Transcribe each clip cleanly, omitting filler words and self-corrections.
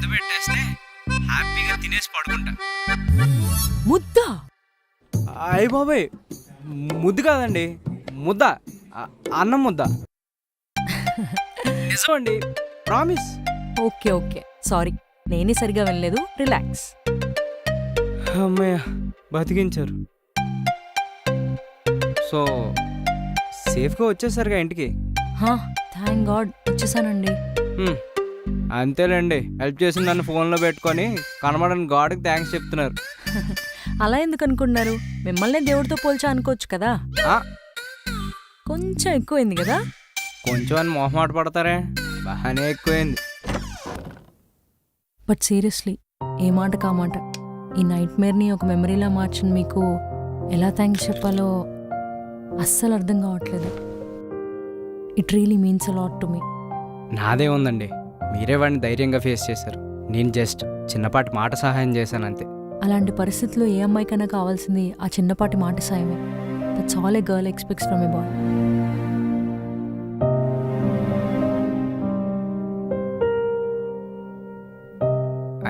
ముద్ద పెట్టేస్తే హ్యాపీగా తినేసి పడుకుంటా. ముద్ద? అయ్య బాబాయ్, ముద్దు కాదండి, ముద్ద, అన్నం ముద్ద. నిజమండి, ప్రామిస్. ఓకే ఓకే, సారీ, నేనే సరిగా వినలేదు. రిలాక్స్. అమ్మయ్య, బతికించారు. సో సేఫ్గా వచ్చేసరిగా ఇంటికి? థ్యాంక్ గాడ్ వచ్చేసానండి. అంతేలేండి, హెల్ప్ చేసిన నన్ను ఫోన్లో పెట్టుకొని కనబడని గాడ్కి థ్యాంక్స్ చెప్తున్నారు. అలా ఎందుకు అనుకుంటున్నారు? మిమ్మల్ని దేవుడితో పోల్చా అనుకోవచ్చు కదా. కొంచెం ఎక్కువైంది కదా. కొంచెం అని మొహమాట పడతారే, బాగానే ఎక్కువైంది. బట్ సీరియస్లీ, ఏ మాట కా మాట, ఈ నైట్ మేర్ని ఒక మెమరీలా మార్చిన మీకు ఎలా థ్యాంక్స్ చెప్పాలో అస్సలు అర్థం కావట్లేదు. It really means a lot to me. నాదే ఉందండి, మీరే వాడిని ధైర్యంగా ఫేస్ చేశారు. నేను జస్ట్ చిన్నపాటి మాట సహాయం చేశాను అంతే. అలాంటి పరిస్థితుల్లో ఏ అమ్మాయికైనా కావాల్సింది ఆ చిన్నపాటి మాట సాయమే. That's all a girl expects from a boy.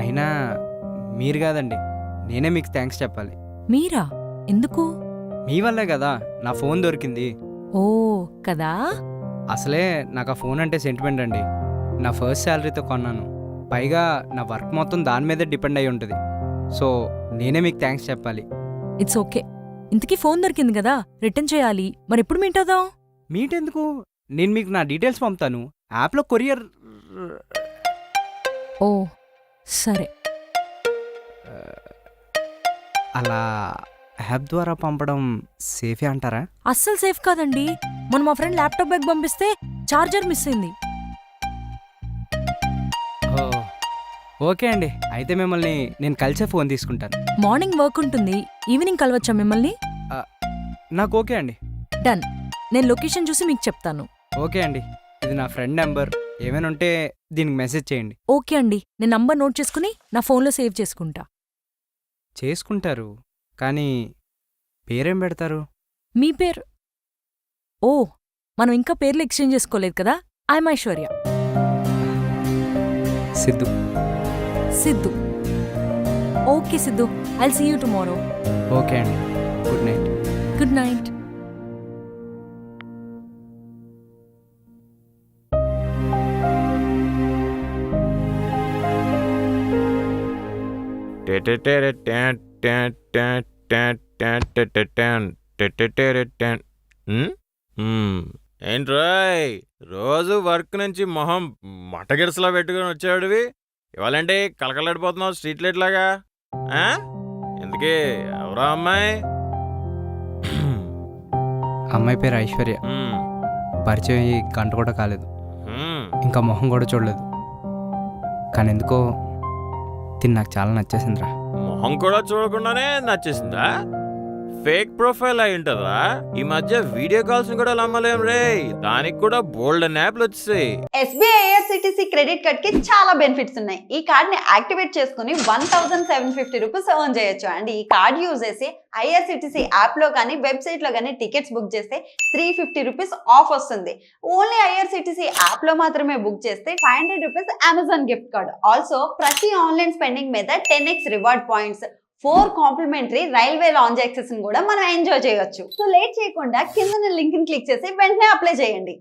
అయినా మీరు కాదండి, నేనే మీకు థ్యాంక్స్ చెప్పాలి. మీరా? ఎందుకు? మీ వల్లే కదా నా ఫోన్ దొరికింది. ఓ కదా. అసలే నాకు ఆ ఫోన్ అంటే సెంటిమెంట్ అండి. నా ఫస్ట్ శాలరీతో కొన్నాను, పైగా నా వర్క్ మొత్తం దాని మీదే డిపెండ్ అయి ఉంటుంది. సో నేనే మీకు థ్యాంక్స్ చెప్పాలి. It's okay. ఇంతకీ ఫోన్ దొరికింది కదా, రిటర్న్ చేయాలి. మరి ఎప్పుడు మీట్ అవుదాం? మీట్ ఎందుకు, నేను మీకు నా డీటెయిల్స్ పంపుతాను, యాప్లో కొరియర్. ఓ సరే. అలా యాప్ ద్వారా పంపడం సేఫే అంటారా? అస్సలు సేఫ్ కాదండి. మొన్న మా ఫ్రెండ్ ల్యాప్టాప్ బ్యాగ్ పంపిస్తే చార్జర్ మిస్ అయింది. ఓకే అండి, అయితే మిమ్మల్ని నేను కలిసే ఫోన్ తీసుకుంటాను. మార్నింగ్ వర్క్ ఉంటుంది, ఈవినింగ్ కలవచ్చా మిమ్మల్ని? నాకు ఓకే అండి. డన్. నేను లొకేషన్ చూసి మీకు చెప్తాను. ఓకే అండి, ఇది నా ఫ్రెండ్ నెంబర్, ఏమైనా ఉంటే దీనికి మెసేజ్ చేయండి. ఓకే అండి, నేను నంబర్ నోట్ చేసుకుని నా ఫోన్లో సేవ్ చేసుకుంటా. చేసుకుంటారు, కానీ పేరేం పెడతారు? మీ పేరు? ఓ, మనం ఇంకా పేర్లు ఎక్స్చేంజ్ చేసుకోలేదు కదా. I'm Aishwarya. Siddhu. Siddhu. Okay Siddhu, I'll see you tomorrow. Okay అండి, గుడ్ నైట్. Good night. ఏంట్రాయ్, రోజు వర్క్ నుంచి మొహం మటగిరసలా పెట్టుకుని వచ్చాడువి, ఇవాళంటే కలకలాడిపోతున్నావు స్ట్రీట్ లైట్ లాగా. ఎందుకే, ఎవరా అమ్మాయి? అమ్మాయి పేరు ఐశ్వర్య. పరిచయం అయ్యి గంట కూడా కాలేదు, ఇంకా మొహం కూడా చూడలేదు, కానీ ఎందుకో తిని నాకు చాలా నచ్చేసిందిరా. మొహం కూడా చూడకుండానే నచ్చేసిందా? ఫేక్ ప్రొఫైల్ అయి ఉంటుందా? ఈ మధ్య వీడియో కాల్స్ కూడా నమ్మలేం రే, దానికి కూడా బోల్డ్ యాప్లు వచ్చాయి. SBI IRCTC క్రెడిట్ కార్డ్ కి చాలా బెనిఫిట్స్ ఉన్నాయి. ఈ కార్డ్ ని యాక్టివేట్ చేసుకుని 1750 రూపీస్ ఎర్న్ చేయొచ్చు. అండ్ ఈ కార్డ్ యూజ్ చేసి IRCTC యాప్ లో కానీ వెబ్సైట్ లో కానీ టికెట్స్ బుక్ చేస్తే 350 రూపీస్ ఆఫ్ వస్తుంది. ఓన్లీ IRCTC యాప్ లో మాత్రమే బుక్ చేస్తే 500 rupees Amazon gift card. Also ప్రతి ఆన్లైన్ స్పెండింగ్ మీద 10x reward points, 4 complimentary railway lounge access కూడా మనం ఎంజాయ్ చేయొచ్చు. సో లేట్ చేయకుండా కింద లింక్ ని క్లిక్ చేసి వెంటనే అప్లై చేయండి.